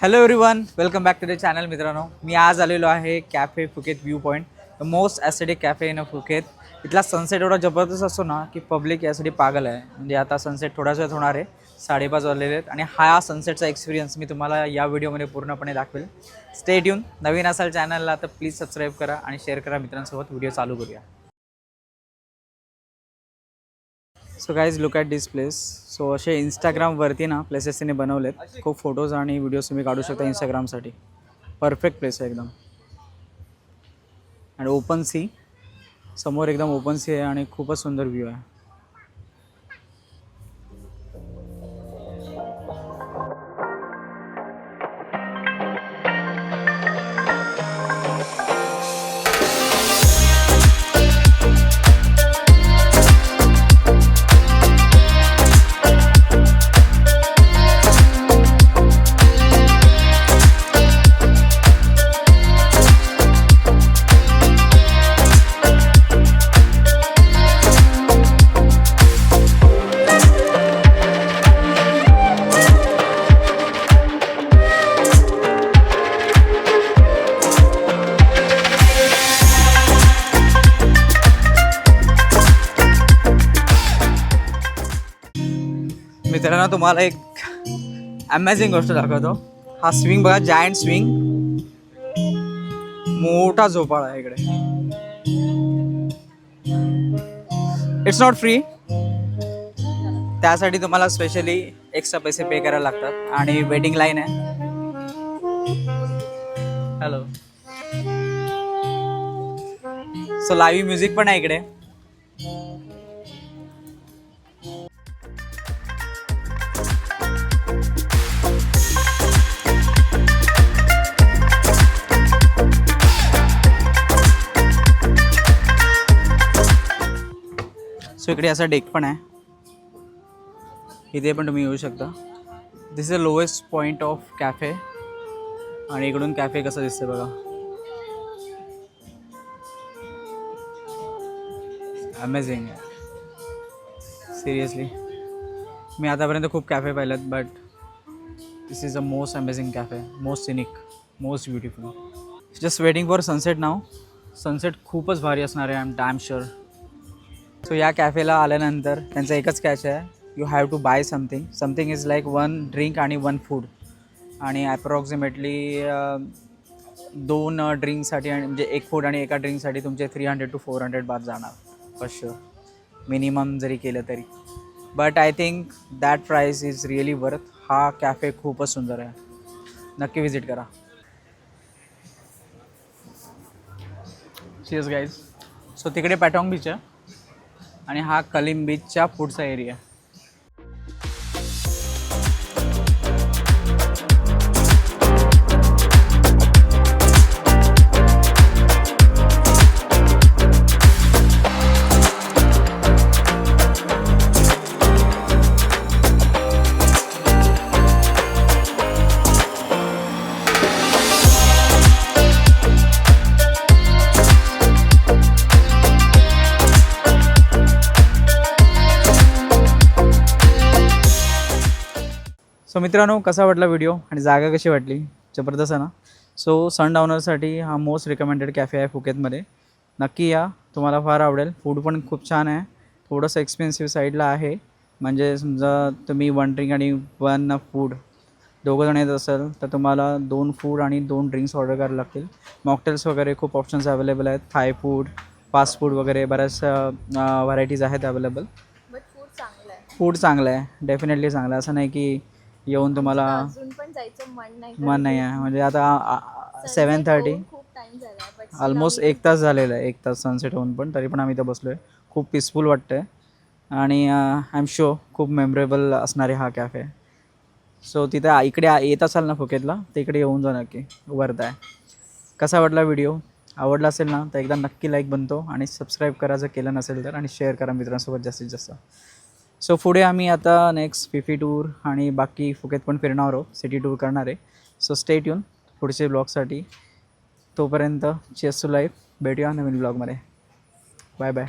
Hello everyone, welcome back to the channel. मित्रांनो, मी आज आलेलो आहे cafe Phuket view point, the most aesthetic cafe in Phuket. इथला सनसेट एवढा जबरदस्त असतो ना की पब्लिक यासाठी पागल आहे. म्हणजे आता सनसेट थोड्याच वेळात होणार आहे, 5:30 वाजलेले आहेत आणि हा सनसेटचा एक्सपिरियन्स मी तुम्हाला या व्हिडिओमध्ये पूर्णपणे दाखवेल. Stay tune. नवीन असाल चॅनलला तर प्लीज सबस्क्राईब करा आणि शेअर करा मित्रांसोबत. व्हिडिओ चालू करूया. So guys, look at this place. So असे इंस्टाग्रामवरती ना प्लेसेस तिने बनवलेत. खूप फोटोज आणि व्हिडिओज तुम्ही काढू शकता इंस्टाग्रामसाठी. परफेक्ट प्लेस आहे एकदम. आणि ओपन सी समोर, एकदम ओपन सी आहे आणि खूपच सुंदर व्ह्यू आहे. मित्रांनो, तुम्हाला एक अमेझिंग गोष्ट दाखवतो. हा स्विंग बघा, जायंट स्विंग. मोठा झोपाळा आहे इकडे. It's not free. त्यासाठी तुम्हाला स्पेशली एक्स्ट्रा पैसे पे करायला लागतात आणि वेटिंग लाईन आहे. हॅलो. सो लाईव्ह म्युझिक पण आहे इकडे. सो इकडे असा डेक पण आहे. इथे पण तुम्ही येऊ शकता. This is the lowest point of cafe. आणि इकडून कॅफे कसं दिसतं बघा. अमेझिंग आहे सिरियसली. मी आतापर्यंत खूप कॅफे पाहिलेत, but this is the most amazing cafe. Most scenic, most beautiful. Just waiting for sunset now. Sunset खूपच भारी असणार आहे, I am damn sure. So या कॅफेला आल्यानंतर त्यांचा एकच कॅच आहे, you have to buy something. Something is like 1 drink आणि 1 फूड. आणि ॲप्रॉक्सिमेटली 2 ड्रिंकसाठी आणि म्हणजे 1 फूड आणि एका ड्रिंकसाठी तुमचे 300 to 400 बात जाणार फॉर शुअर, मिनिमम जरी केलं तरी. But I think that price is really worth. हा कॅफे खूपच सुंदर आहे, नक्की विजिट करा. Cheers guys. सो तिकडे पॅटॉंग बीच आहे आणि हा कलिम बीचच्या पुढचा एरिया. सो मित्रांनो, कसा वाटला व्हिडिओ आणि जागा कशी वाटली? जबरदस्त आहे ना. सो सनडाऊनरसाठी हा मोस्ट रिकमेंडेड कॅफे आहे फुकेतमध्ये. नक्की या, तुम्हाला फार आवडेल. फूड पण खूप छान आहे. थोडंसं एक्सपेन्सिव्ह साईडला आहे. म्हणजे समजा तुम्ही 1 ड्रिंक आणि 1 फूड दोघं जण येत असेल तर तुम्हाला 2 फूड आणि 2 ड्रिंक्स ऑर्डर करायला लागतील. मॉकटेल्स वगैरे खूप ऑप्शन्स अवेलेबल आहेत. थाय फूड, फास्ट फूड वगैरे बऱ्याच व्हरायटीज आहेत अवेलेबल. फूड चांगलं आहे, डेफिनेटली चांगलं आहे. असं नाही की येऊन तुम्हाला अजून पण जायचं मन नाही आहे. म्हणजे आता 7:30 ऑलमोस्ट 1 तास झालेला आहे. 1 तास सनसेट होऊन पण तरी पण आम्ही इथं बसलो आहे. खूप पीसफुल वाटतं आहे आणि आय एम शुअर खूप मेमरेबल असणार आहे हा कॅफे. सो तिथं इकडे येत असाल ना फुकेतला, तर इकडे येऊन जा नक्की, वर्थ आहे. कसा वाटला व्हिडिओ? आवडला असेल ना तर एकदा नक्की लाईक बनतो आणि सबस्क्राईब करा जर केलं नसेल तर, आणि शेअर करा मित्रांसोबत जास्तीत जास्त. सो पुढे आम्ही आता नेक्स्ट फिफी टूर आणि बाकी फुकेत पण फिरणार आहोत, सिटी टूर करणार आहे. सो स्टे ट्यून पुढचे ब्लॉगसाठी. तोपर्यंत चीअर्स टू लाईफ. भेटूया नवीन ब्लॉगमध्ये. Bye bye.